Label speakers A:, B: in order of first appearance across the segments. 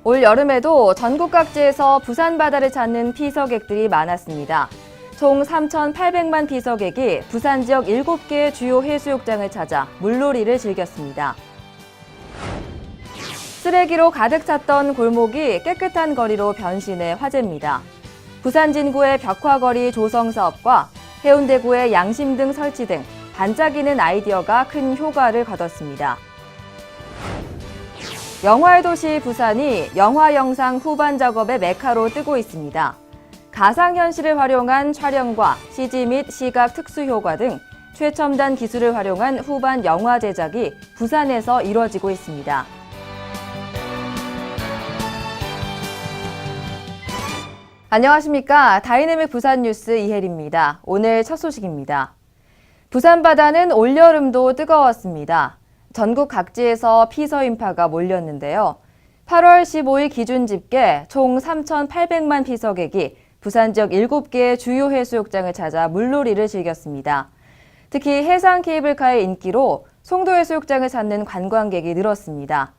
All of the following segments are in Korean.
A: 올 여름에도 전국 각지에서 부산 바다를 찾는 피서객들이 많았습니다. 총 3,800만 피서객이 부산 지역 7개의 주요 해수욕장을 찾아 물놀이를 즐겼습니다. 쓰레기로 가득 찼던 골목이 깨끗한 거리로 변신해 화제입니다. 부산 진구의 벽화거리 조성 사업과 해운대구의 양심등 설치 등 반짝이는 아이디어가 큰 효과를 거뒀습니다. 영화의 도시 부산이 영화 영상 후반 작업의 메카로 뜨고 있습니다. 가상현실을 활용한 촬영과 CG 및 시각 특수효과 등 최첨단 기술을 활용한 후반 영화 제작이 부산에서 이루어지고 있습니다. 안녕하십니까. 다이내믹 부산 뉴스 이혜리입니다. 오늘 첫 소식입니다. 부산 바다는 올여름도 뜨거웠습니다. 전국 각지에서 피서 인파가 몰렸는데요. 8월 15일 기준 집계 총 3,800만 피서객이 부산 지역 7개의 주요 해수욕장을 찾아 물놀이를 즐겼습니다. 특히 해상 케이블카의 인기로 송도 해수욕장을 찾는 관광객이 늘었습니다.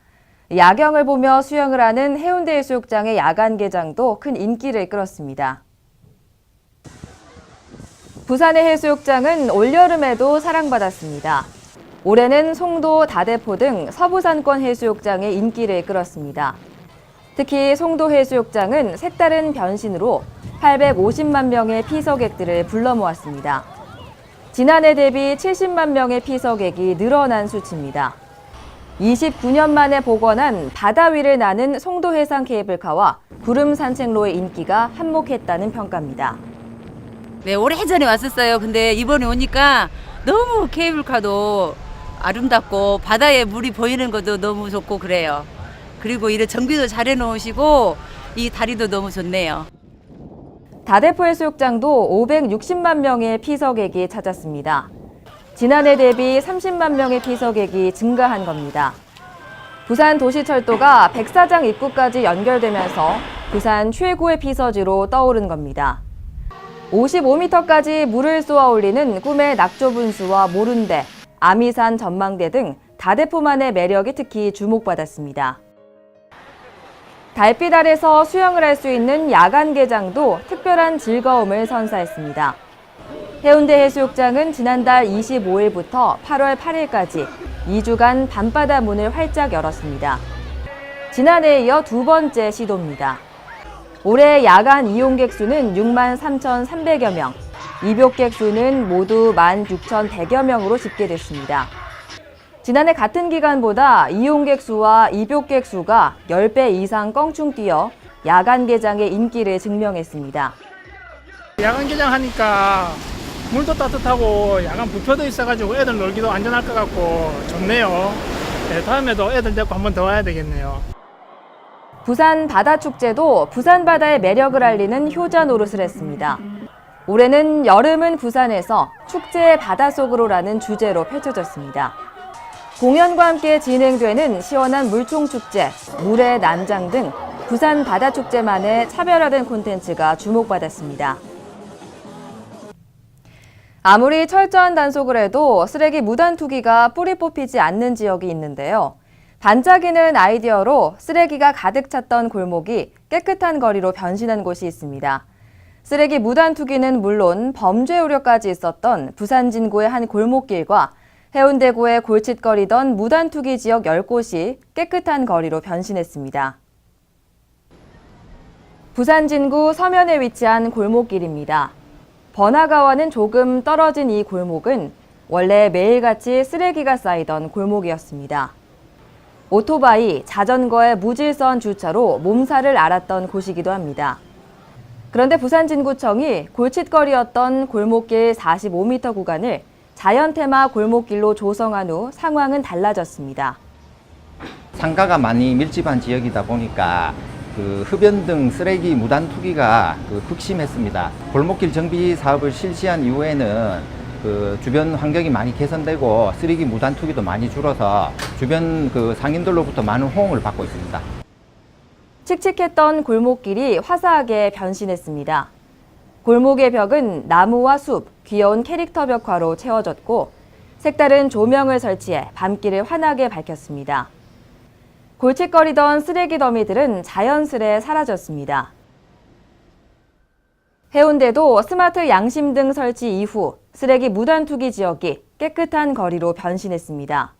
A: 야경을 보며 수영을 하는 해운대 해수욕장의 야간 개장도 큰 인기를 끌었습니다. 부산의 해수욕장은 올여름에도 사랑받았습니다. 올해는 송도, 다대포 등 서부산권 해수욕장의 인기를 끌었습니다. 특히 송도 해수욕장은 색다른 변신으로 850만 명의 피서객들을 불러 모았습니다. 지난해 대비 70만 명의 피서객이 늘어난 수치입니다. 29년 만에 복원한 바다 위를 나는 송도 해상 케이블카와 구름 산책로의 인기가 한몫했다는 평가입니다.
B: 네, 오래전에 왔었어요. 근데 이번에 오니까 너무 케이블카도 아름답고 바다에 물이 보이는 것도 너무 좋고 그래요. 그리고 이런 정비도 잘 해놓으시고 이 다리도 너무 좋네요.
A: 다대포 해수욕장도 560만 명의 피서객이 찾았습니다. 지난해 대비 30만 명의 피서객이 증가한 겁니다. 부산 도시철도가 백사장 입구까지 연결되면서 부산 최고의 피서지로 떠오른 겁니다. 55m까지 물을 쏘아 올리는 꿈의 낙조분수와 모룬대, 아미산 전망대 등 다대포만의 매력이 특히 주목받았습니다. 달빛 아래서 수영을 할 수 있는 야간 개장도 특별한 즐거움을 선사했습니다. 해운대 해수욕장은 지난달 25일부터 8월 8일까지 2주간 밤바다 문을 활짝 열었습니다. 지난해에 이어 두 번째 시도입니다. 올해 야간 이용객 수는 6만 3,300여 명, 입욕객 수는 모두 16,100여 명으로 집계됐습니다. 지난해 같은 기간보다 이용객 수와 입욕객 수가 10배 이상 껑충 뛰어 야간 개장의 인기를 증명했습니다.
C: 야간 개장하니까 물도 따뜻하고 야간 부표도 있어가지고 애들 놀기도 안전할 것 같고 좋네요. 네, 다음에도 애들 데리고 한 번 더 와야 되겠네요.
A: 부산 바다축제도 부산 바다의 매력을 알리는 효자 노릇을 했습니다. 올해는 여름은 부산에서 축제의 바닷속으로라는 주제로 펼쳐졌습니다. 공연과 함께 진행되는 시원한 물총축제, 물의 난장 등 부산 바다축제만의 차별화된 콘텐츠가 주목받았습니다. 아무리 철저한 단속을 해도 쓰레기 무단 투기가 뿌리 뽑히지 않는 지역이 있는데요. 반짝이는 아이디어로 쓰레기가 가득 찼던 골목이 깨끗한 거리로 변신한 곳이 있습니다. 쓰레기 무단 투기는 물론 범죄 우려까지 있었던 부산 진구의 한 골목길과 해운대구에 골칫거리던 무단 투기 지역 10곳이 깨끗한 거리로 변신했습니다. 부산 진구 서면에 위치한 골목길입니다. 번화가와는 조금 떨어진 이 골목은 원래 매일같이 쓰레기가 쌓이던 골목이었습니다. 오토바이, 자전거의 무질서한 주차로 몸살을 앓았던 곳이기도 합니다. 그런데 부산 진구청이 골칫거리였던 골목길 45m 구간을 자연 테마 골목길로 조성한 후 상황은 달라졌습니다.
D: 상가가 많이 밀집한 지역이다 보니까 흡연 등 쓰레기 무단 투기가 극심했습니다. 골목길 정비 사업을 실시한 이후에는 주변 환경이 많이 개선되고 쓰레기 무단 투기도 많이 줄어서 주변 상인들로부터 많은 호응을 받고 있습니다.
A: 칙칙했던 골목길이 화사하게 변신했습니다. 골목의 벽은 나무와 숲, 귀여운 캐릭터 벽화로 채워졌고 색다른 조명을 설치해 밤길을 환하게 밝혔습니다. 골칫거리던 쓰레기 더미들은 자연스레 사라졌습니다. 해운대도 스마트 양심등 설치 이후 쓰레기 무단 투기 지역이 깨끗한 거리로 변신했습니다.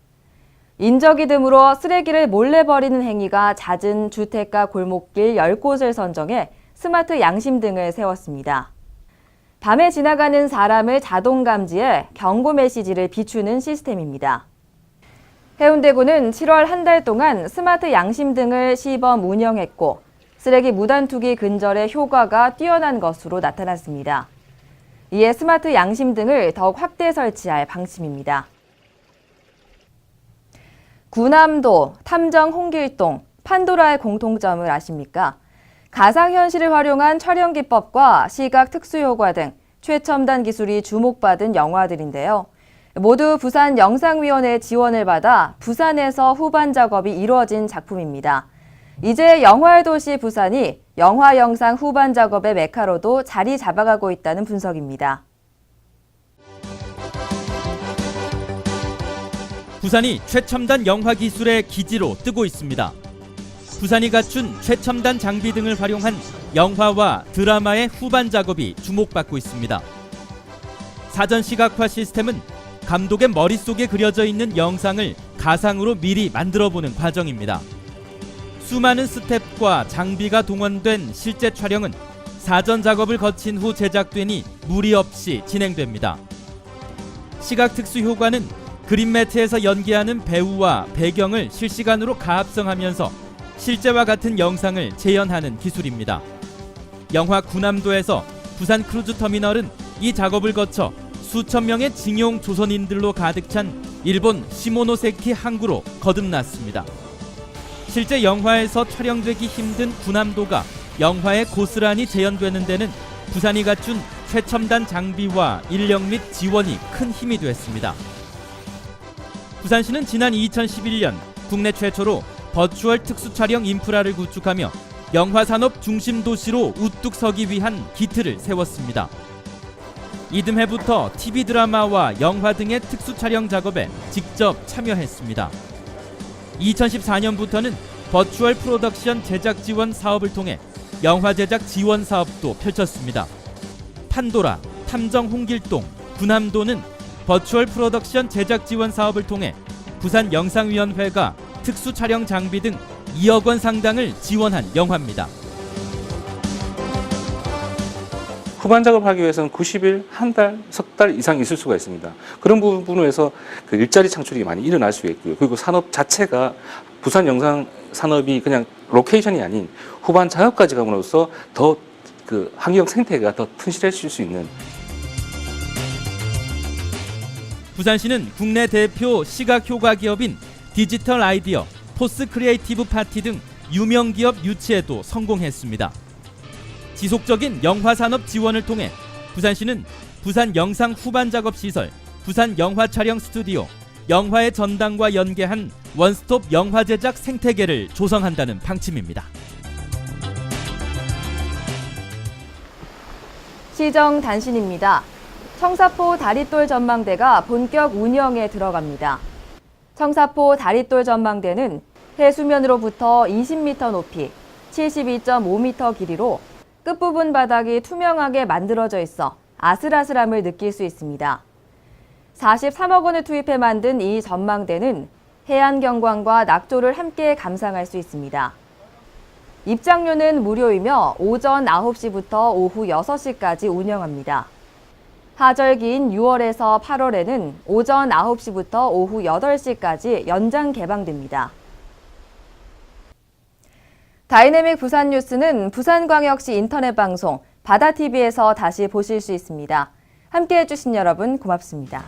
A: 인적이 드물어 쓰레기를 몰래 버리는 행위가 잦은 주택가 골목길 10곳을 선정해 스마트 양심등을 세웠습니다. 밤에 지나가는 사람을 자동 감지해 경고 메시지를 비추는 시스템입니다. 해운대구는 7월 한 달 동안 스마트 양심등을 시범 운영했고 쓰레기 무단 투기 근절의 효과가 뛰어난 것으로 나타났습니다. 이에 스마트 양심등을 더욱 확대 설치할 방침입니다. 구남도, 탐정 홍길동, 판도라의 공통점을 아십니까? 가상현실을 활용한 촬영 기법과 시각 특수효과 등 최첨단 기술이 주목받은 영화들인데요. 모두 부산 영상위원회 지원을 받아 부산에서 후반 작업이 이루어진 작품입니다. 이제 영화의 도시 부산이 영화 영상 후반 작업의 메카로도 자리 잡아가고 있다는 분석입니다.
E: 부산이 최첨단 영화 기술의 기지로 뜨고 있습니다. 부산이 갖춘 최첨단 장비 등을 활용한 영화와 드라마의 후반 작업이 주목받고 있습니다. 사전 시각화 시스템은 감독의 머릿속에 그려져 있는 영상을 가상으로 미리 만들어보는 과정입니다. 수많은 스텝과 장비가 동원된 실제 촬영은 사전 작업을 거친 후 제작되니 무리 없이 진행됩니다. 시각 특수 효과는 그린 매트에서 연기하는 배우와 배경을 실시간으로 가합성하면서 실제와 같은 영상을 재현하는 기술입니다. 영화 구남도에서 부산 크루즈 터미널은 이 작업을 거쳐 수천 명의 징용 조선인들로 가득 찬 일본 시모노세키 항구로 거듭났습니다. 실제 영화에서 촬영되기 힘든 구남도가 영화에 고스란히 재현되는 데는 부산이 갖춘 최첨단 장비와 인력 및 지원이 큰 힘이 됐습니다. 부산시는 지난 2011년 국내 최초로 버추얼 특수 촬영 인프라를 구축하며 영화 산업 중심 도시로 우뚝 서기 위한 기틀을 세웠습니다. 이듬해부터 TV 드라마와 영화 등의 특수 촬영 작업에 직접 참여했습니다. 2014년부터는 버추얼 프로덕션 제작 지원 사업을 통해 영화 제작 지원 사업도 펼쳤습니다. 판도라, 탐정 홍길동, 구남도는 버추얼 프로덕션 제작 지원 사업을 통해 부산 영상위원회가 특수 촬영 장비 등 2억 원 상당을 지원한 영화입니다.
F: 후반 작업하기 위해서는 90일, 한 달, 석 달 이상 있을 수가 있습니다. 그런 부분에서 그 일자리 창출이 많이 일어날 수 있고요. 그리고 산업 자체가 부산 영상 산업이 그냥 로케이션이 아닌 후반 작업까지 감으로써 더 그 환경 생태계가 더 튼실해질 수 있는.
E: 부산시는 국내 대표 시각 효과 기업인 디지털 아이디어, 포스 크리에이티브 파티 등 유명 기업 유치에도 성공했습니다. 지속적인 영화 산업 지원을 통해 부산시는 부산 영상 후반 작업 시설, 부산 영화 촬영 스튜디오, 영화의 전당과 연계한 원스톱 영화 제작 생태계를 조성한다는 방침입니다.
A: 시정 단신입니다. 청사포 다리돌 전망대가 본격 운영에 들어갑니다. 청사포 다리돌 전망대는 해수면으로부터 20m 높이, 72.5m 길이로 끝부분 바닥이 투명하게 만들어져 있어 아슬아슬함을 느낄 수 있습니다. 43억 원을 투입해 만든 이 전망대는 해안 경관과 낙조를 함께 감상할 수 있습니다. 입장료는 무료이며 오전 9시부터 오후 6시까지 운영합니다. 하절기인 6월에서 8월에는 오전 9시부터 오후 8시까지 연장 개방됩니다. 다이내믹 부산 뉴스는 부산광역시 인터넷 방송 바다TV에서 다시 보실 수 있습니다. 함께해 주신 여러분 고맙습니다.